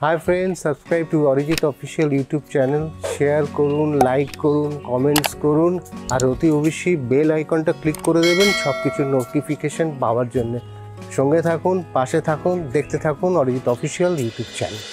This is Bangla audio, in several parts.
Hi friends, subscribe to Arijit official YouTube channel. Share করুন, লাইক করুন, কমেন্টস করুন আর অতি অবশ্যই বেল আইকনটা ক্লিক করে দেবেন সব কিছুর নোটিফিকেশন পাওয়ার জন্য। সঙ্গে থাকুন, পাশে থাকুন, দেখতে থাকুন অরিজিৎ অফিসিয়াল ইউটিউব চ্যানেল।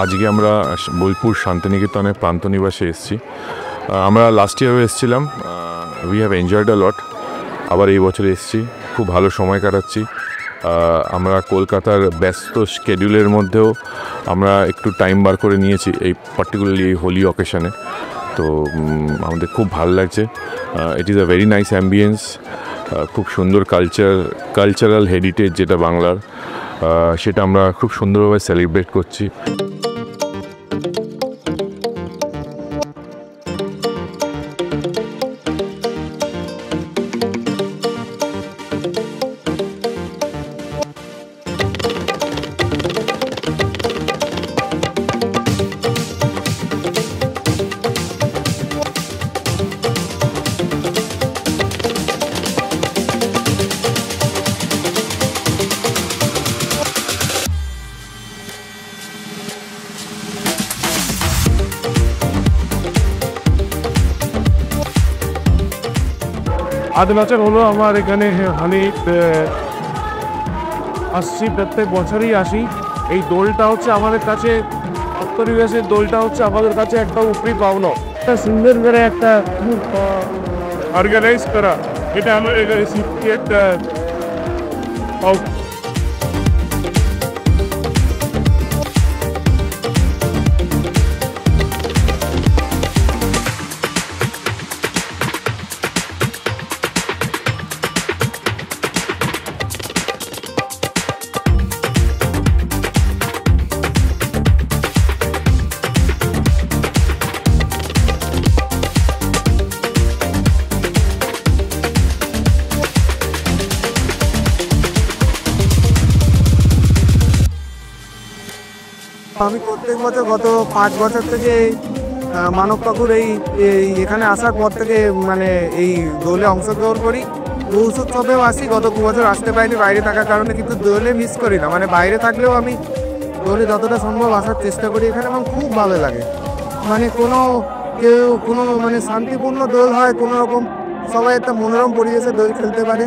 আজকে আমরা বোলপুর শান্তিনিকেতনে প্রান্তনিবাসে এসেছি। আমরা লাস্ট ইয়ারও এসেছিলাম। উই হ্যাভ এনজয়েড আ লট। আবার এই বছর এসেছি, খুব ভালো সময় কাটাচ্ছি। আমরা কলকাতার ব্যস্ত স্কেডিউলের মধ্যেও আমরা একটু টাইম বার করে নিয়েছি এই পার্টিকুলারলি এই হোলি অকেশনে। তো আমাদের খুব ভালো লাগছে। It is a very nice ambience, খুব সুন্দর কালচারাল হেরিটেজ যেটা বাংলার, সেটা আমরা খুব সুন্দরভাবে সেলিব্রেট করছি। আদিল আচার হলো আমার এখানে হানি আসছি, প্রত্যেক বছরই আসি। এই দোলটা হচ্ছে আমাদের কাছে, অন্তর্নিবাসের দোলটা হচ্ছে আমাদের কাছে একটা উপরি পাওনা। একটা সুন্দর করে একটা অর্গানাইজ করা, এটা আমাদের একটা আমি প্রত্যেক বছর গত 5 বছর থেকে মানব কাকুর এখানে আসার পর থেকে মানে এই দোলে অংশগ্রহণ করি। দোল উৎসবেও আসি, গত 2 বছর আসতে পারিনি বাইরে থাকার কারণে, কিন্তু দোলে মিস করি না। মানে বাইরে থাকলেও আমি দোলে যতটা সম্ভব আসার চেষ্টা করি এখানে, এবং খুব ভালো লাগে। মানে কোনো মানে শান্তিপূর্ণ দোল হয়, কোনো রকম সবাই একটা মনোরম পরিবেশে দোল খেলতে পারে।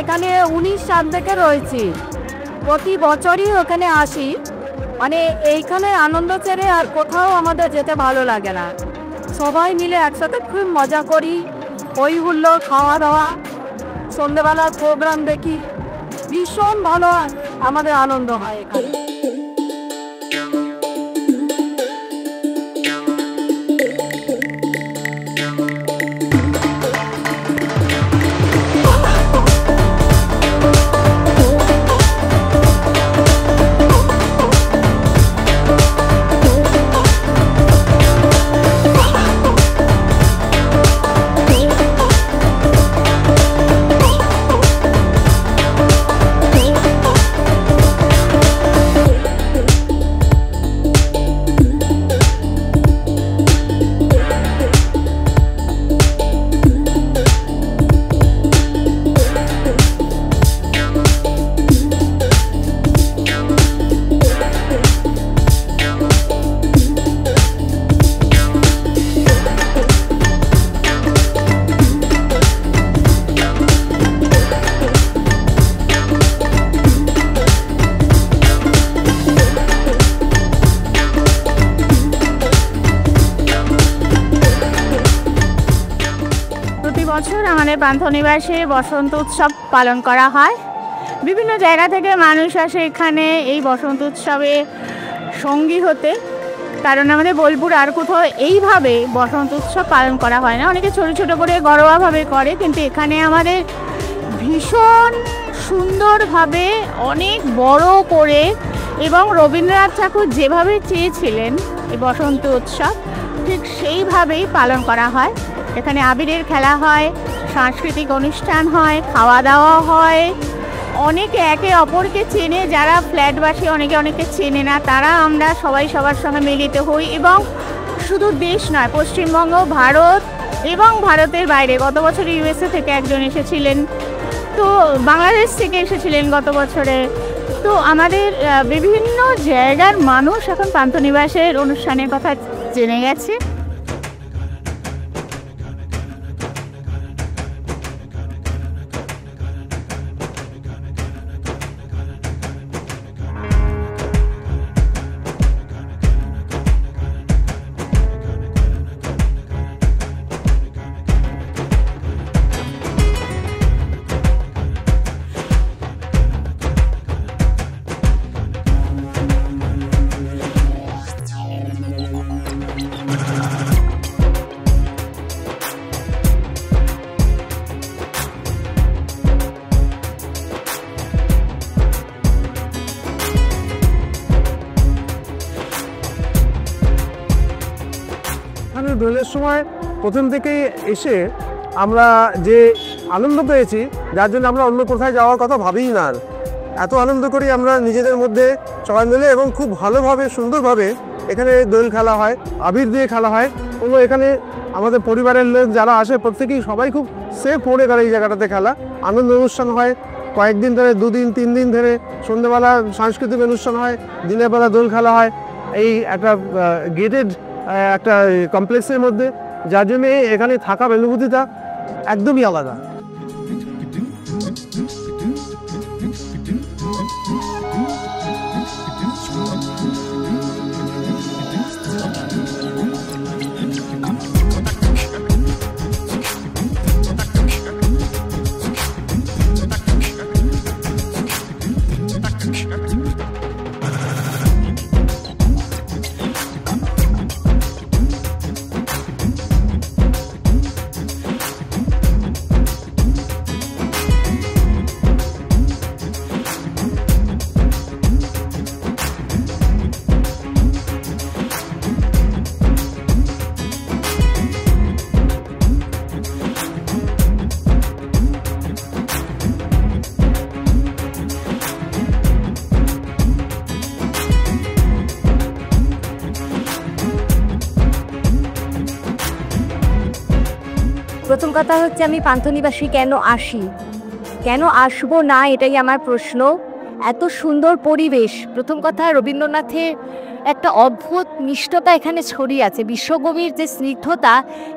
এখানে 19 সাল থেকে রয়েছি, প্রতি বছরই ওখানে আসি। মানে এইখানে আনন্দ ছেড়ে আর কোথাও আমাদের যেতে ভালো লাগে না। সবাই মিলে একসাথে খুব মজা করি, হই হুল্লোড়, খাওয়া দাওয়া, সন্ধ্যেবেলার প্রোগ্রাম দেখি, ভীষণ ভালো আমাদের আনন্দ হয় এখানে। বছর আমাদের পান্থনিবাসে বসন্ত উৎসব পালন করা হয়। বিভিন্ন জায়গা থেকে মানুষ আসে এখানে এই বসন্ত উৎসবে সঙ্গী হতে, কারণ আমাদের বোলপুর আর কোথাও এইভাবে বসন্ত উৎসব পালন করা হয় না। অনেকে ছোটো ছোটো করে ঘরোয়াভাবে করে, কিন্তু এখানে আমাদের ভীষণ সুন্দরভাবে অনেক বড় করে, এবং রবীন্দ্রনাথ ঠাকুর যেভাবে চেয়েছিলেন এই বসন্ত উৎসব ঠিক সেইভাবেই পালন করা হয়। এখানে আবিরের খেলা হয়, সাংস্কৃতিক অনুষ্ঠান হয়, খাওয়া দাওয়া হয়, অনেকে একে অপরকে চেনে, যারা ফ্ল্যাটবাসী অনেকে চেনে না, তারা আমরা সবাই সবার সঙ্গে মিলিত হই। এবং শুধু দেশ নয়, পশ্চিমবঙ্গ, ভারত এবং ভারতের বাইরে, গত বছর ইউএসএ থেকে একজন এসেছিলেন, তো বাংলাদেশ থেকে এসেছিলেন গত বছরে। তো আমাদের বিভিন্ন জায়গার মানুষ এখন পান্থনিবাসের অনুষ্ঠানের কথা জেনে গেছে। কিন্তু দোলের সময় প্রথম থেকেই এসে আমরা যে আনন্দ পেয়েছি, যার জন্য আমরা অন্য কোথায় যাওয়ার কথা ভাবিই না। আর এত আনন্দ করি আমরা নিজেদের মধ্যে সবাই মিলে, এবং খুব ভালোভাবে সুন্দরভাবে এখানে দোল খেলা হয়, আবির দিয়ে খেলা হয়। কোনো এখানে আমাদের পরিবারের লোক যারা আসে প্রত্যেকেই সবাই খুব সেফ মনে করে এই জায়গাটাতে খেলা। আনন্দ অনুষ্ঠান হয় কয়েকদিন ধরে, 2 দিন 3 দিন ধরে। সন্ধ্যেবেলা সাংস্কৃতিক অনুষ্ঠান হয়, দিনের বেলা দোল খেলা হয় এই একটা গেটেড একটা কমপ্লেক্সের মধ্যে, যার জন্যে এখানে থাকার অনুভূতিটা একদমই আলাদা। প্রথম কথা হচ্ছে আমি পান্থনিবাসী কেন আসবো না, এটাই আমার প্রশ্ন। এত সুন্দর পরিবেশ। প্রথম কথা, রবীন্দ্রনাথের একটা অদ্ভুত মিষ্টতা এখানে ছড়িয়ে আছে। বিশ্বকবির যে স্নিগ্ধতা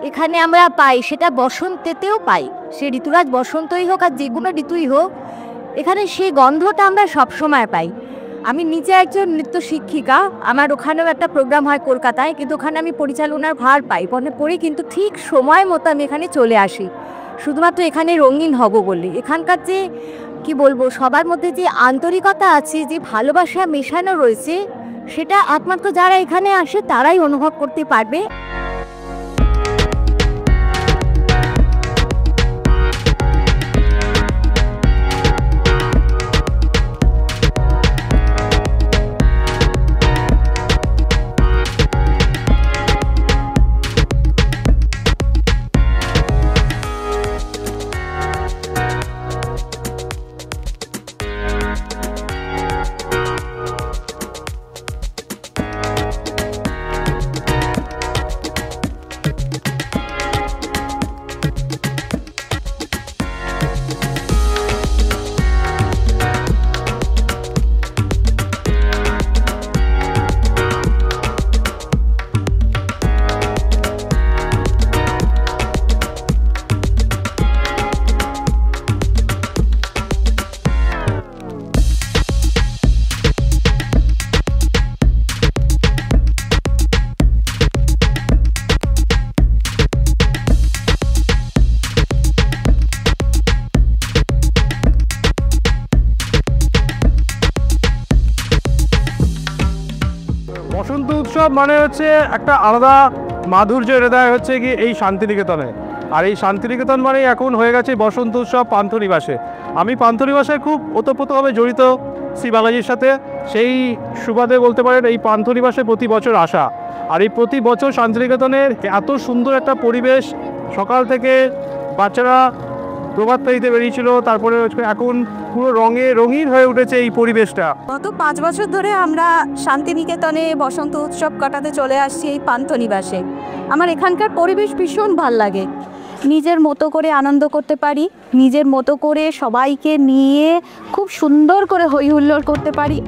এখানে আমরা পাই, সেটা বসন্তেতেও পাই। সে ঋতুরাজ বসন্তই হোক আর যে কোনো ঋতুই হোক, এখানে সেই গন্ধটা আমরা সবসময় পাই। আমি নিজে একজন নৃত্য শিক্ষিকা, আমার ওখানেও একটা প্রোগ্রাম হয় কলকাতায়, কিন্তু ওখানে আমি পরিচালনার ভার পাই। মনে পড়ি কিন্তু ঠিক সময় মতো আমি এখানে চলে আসি, শুধুমাত্র এখানে রঙিন হব বলে। এখানকার যে কি বলবো, সবার মধ্যে যে আন্তরিকতা আছে, যে ভালোবাসা মেশানো রয়েছে, সেটা একমাত্র যারা এখানে আসে তারাই অনুভব করতে পারবে। বসন্ত উৎসব মানে হচ্ছে একটা আলাদা মাধুর্য এনে দেয় হচ্ছে কি এই শান্তিনিকেতনে। আর এই শান্তিনিকেতন মানে এখন হয়ে গেছে বসন্ত উৎসব পান্থনিবাসে। আমি পান্থনিবাসে খুব ওতপ্রোতভাবে জড়িত শ্রী বালাজির সাথে। সেই সুবাদে বলতে পারেন এই পান্থনিবাসে প্রতি বছর আসা। আর এই প্রতি বছর শান্তিনিকেতনের এত সুন্দর একটা পরিবেশ, সকাল থেকে বাচ্চারা প্রভাত ফেরিতে বেরিয়েছিল, তারপরে এখন পুরো রঙিন হয়ে উঠেছে এই পরিবেশটা। গত 5 বছর ধরে আমরা শান্তিনিকেতনে বসন্ত উৎসব কাটাতে চলে আসছি এই পান্থনিবাসে। আমার এখানকার পরিবেশ ভীষণ ভাল লাগে। নিজের মতো করে আনন্দ করতে পারি, নিজের মতো করে সবাইকে নিয়ে খুব সুন্দর করে হই হুল্লোড় করতে পারি।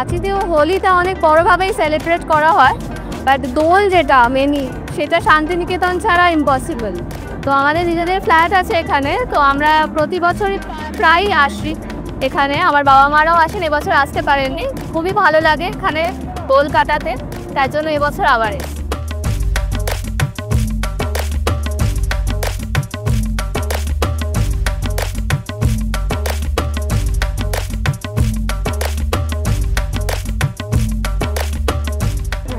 রাঁচিতেও হোলিটা অনেক বড়োভাবেই সেলিব্রেট করা হয়, বাট দোল যেটা মেনলি সেটা শান্তিনিকেতন ছাড়া ইম্পসিবল। তো আমাদের নিজেদের ফ্ল্যাট আছে এখানে, তো আমরা প্রতি বছরই প্রায়ই আসি এখানে। আমার বাবা মারাও আসেন, এবছর আসতে পারেননি। খুবই ভালো লাগে এখানে দোল কাটাতে, তার জন্য এবছর আবার এসেছি।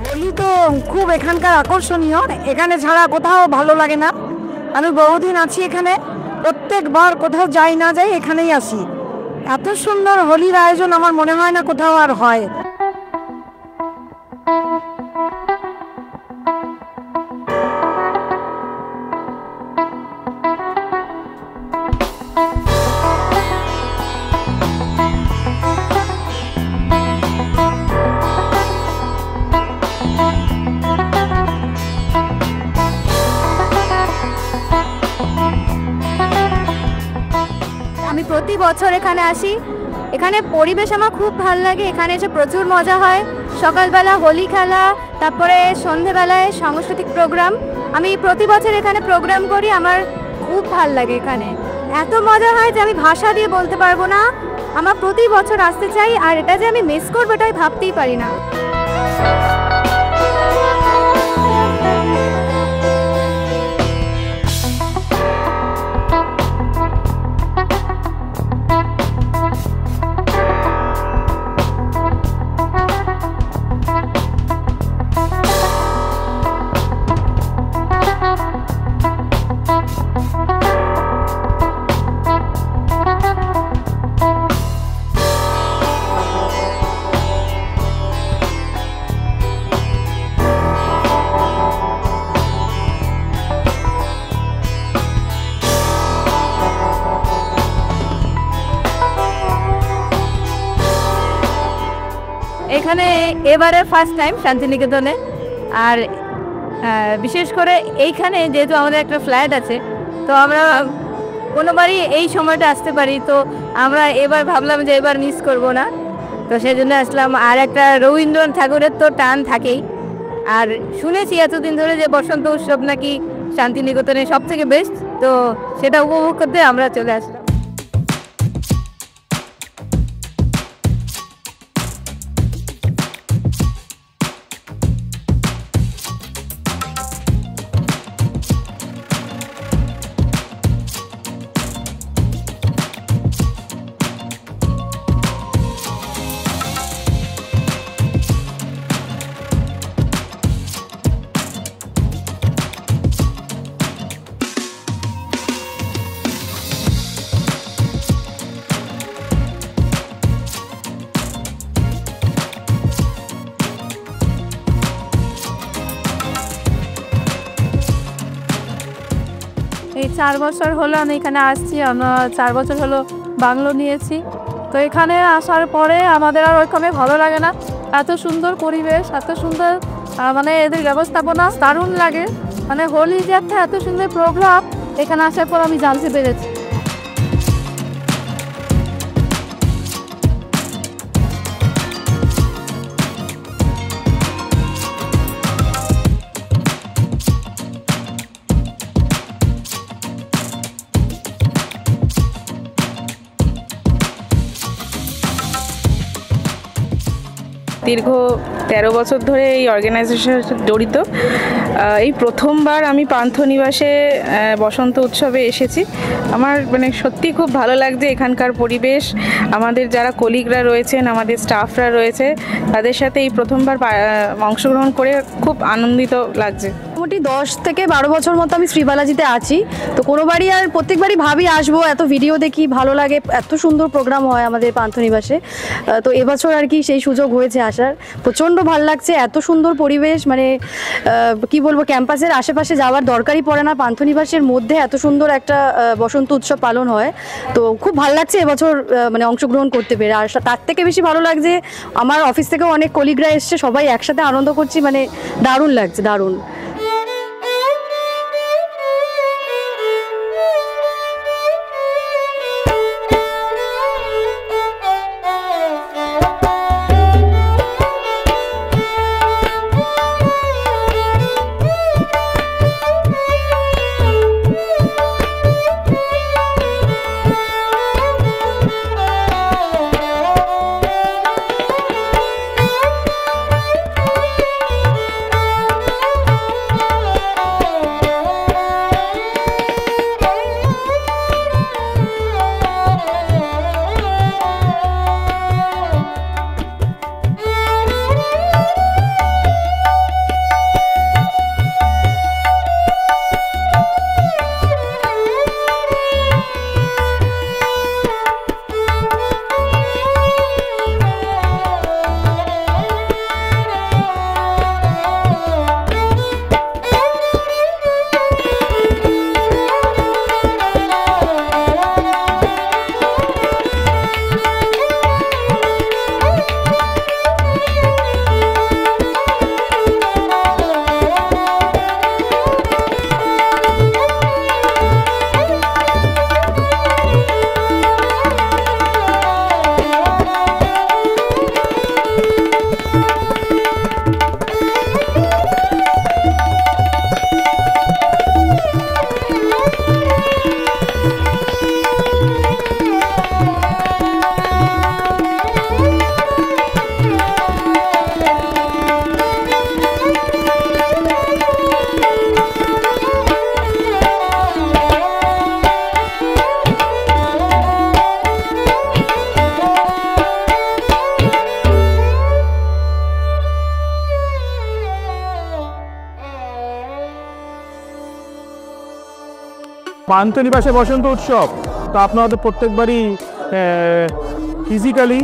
হোলি তো খুব এখানকার আকর্ষণীয়, এখানে ছাড়া কোথাও ভালো লাগে না। আমি বহুদিন আছি এখানে, প্রত্যেকবার কোথাও যাই না যাই এখানেই আসি। এত সুন্দর হোলির আয়োজন আমার মনে হয় না কোথাও আর হয়। আমি প্রতি বছর এখানে আসি, এখানে পরিবেশ আমার খুব ভালো লাগে। এখানে এসে প্রচুর মজা হয়, সকালবেলা হোলি খেলা, তারপরে সন্ধেবেলায় সাংস্কৃতিক প্রোগ্রাম। আমি প্রতি বছর এখানে প্রোগ্রাম করি, আমার খুব ভালো লাগে এখানে। এত মজা হয় যে আমি ভাষা দিয়ে বলতে পারবো না। আমার প্রতি বছর আসতে চাই, আর এটা যে আমি মিস করবো এটাই ভাবতেই পারি না। এখানে এবারে ফার্স্ট টাইম শান্তিনিকেতনে, আর বিশেষ করে এইখানে যেহেতু আমাদের একটা ফ্ল্যাট আছে, তো আমরা কোনোবারই এই সময়টা আসতে পারি। তো আমরা এবার ভাবলাম যে এবার মিস করব না, তো সেই জন্য আসলাম। আর একটা রবীন্দ্রনাথ ঠাকুরের তো টান থাকেই, আর শুনেছি এতদিন ধরে যে বসন্ত উৎসব নাকি শান্তিনিকেতনে সব থেকে বেস্ট, তো সেটা উপভোগ করতে আমরা চলে আসলাম। এই 4 বছর হলো আমি এখানে আসছি। আমরা 4 বছর হলো বাংলো নিয়েছি। তো এখানে আসার পরে আমাদের আর ওইখানে ভালো লাগে না। এত সুন্দর পরিবেশ, এত সুন্দর মানে এদের ব্যবস্থাপনা দারুণ লাগে। মানে হোলি যে একটা এত সুন্দর প্রোগ্রাম এখানে আসার পর আমি জানতে পেরেছি। দীর্ঘ 13 বছর ধরে এই অর্গানাইজেশনের সাথে জড়িত। এই প্রথমবার আমি পান্থনিবাসে বসন্ত উৎসবে এসেছি। আমার মানে সত্যি খুব ভালো লাগছে এখানকার পরিবেশ। আমাদের যারা কলিগরা রয়েছেন, আমাদের স্টাফরা রয়েছে, তাদের সাথে এই প্রথমবার অংশগ্রহণ করে খুব আনন্দিত লাগছে। মোটামুটি 10 থেকে 12 বছর মতো আমি শ্রীবালাজিতে আছি। তো কোনোবারই আর প্রত্যেকবারই ভাবি আসবো, এত ভিডিও দেখি, ভালো লাগে, এত সুন্দর প্রোগ্রাম হয় আমাদের পান্থনিবাসে। তো এবছর আর কি সেই সুযোগ হয়েছে আসার। প্রচণ্ড ভালো লাগছে, এত সুন্দর পরিবেশ। মানে কি বলবো, ক্যাম্পাসের আশেপাশে যাওয়ার দরকারই পড়ে না। পান্থনিবাসের মধ্যে এত সুন্দর একটা বসন্ত উৎসব পালন হয়। তো খুব ভালো লাগছে এবছর মানে অংশগ্রহণ করতে পেরে। আর তার থেকে বেশি ভালো লাগছে আমার অফিস থেকেও অনেক কলিগরা এসছে, সবাই একসাথে আনন্দ করছি। মানে দারুণ লাগছে, দারুণ। পান্থনিবাসে বসন্ত উৎসব তো আপনারা তো প্রত্যেকবারই ফিজিক্যালি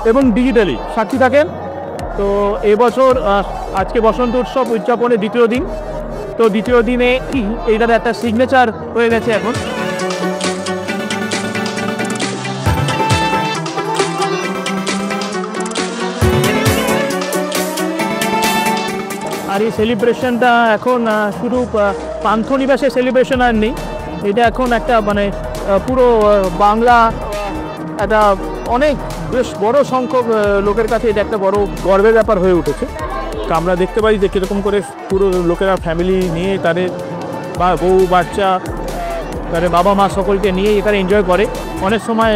এবং ডিজিটালি সাক্ষী থাকেন। তো এবছর আজকে বসন্ত উৎসব উদযাপনের দ্বিতীয় দিন। তো দ্বিতীয় দিনে এইটার একটা সিগনেচার হয়ে গেছে এখন। আর এই সেলিব্রেশনটা এখন শুধু পান্থনিবাসে সেলিব্রেশন আর নেই, এটা এখন একটা মানে পুরো বাংলা একটা অনেক বেশ বড় সংখ্যক লোকের কাছে এটা একটা বড় গর্বের ব্যাপার হয়ে উঠেছে। তো আমরা দেখতে পাই যে কীরকম করে পুরো লোকেরা ফ্যামিলি নিয়ে তাদের বা বউ বাচ্চা তাদের বাবা মা সকলকে নিয়ে এখানে এনজয় করে। অনেক সময়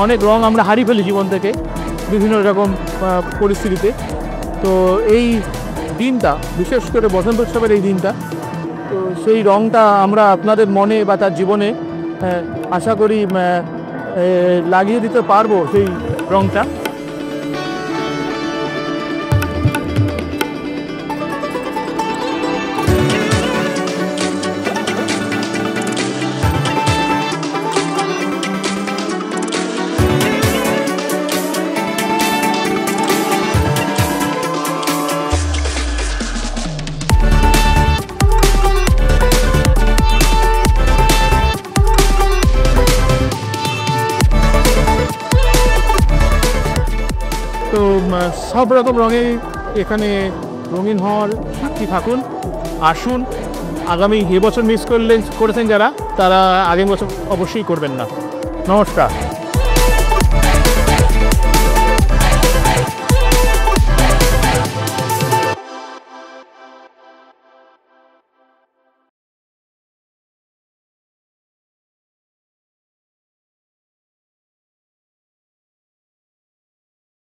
অনেক রং আমরা হারিয়ে ফেলি জীবন থেকে বিভিন্ন রকম পরিস্থিতিতে। তো এই দিনটা বিশেষ করে বসন্ত উৎসবের এই দিনটা, তো সেই রংটা আমরা আপনাদের মনে বা তার জীবনে আশা করি লাগিয়ে দিতে পারবো সেই রংটা। তো সব রকম রঙে এখানে রঙিন হওয়ার সাক্ষী থাকুন, আসুন। আগামী এবছর মিস করেছেন যারা, তারা আগামী বছর অবশ্যই করবেন না। নমস্কার।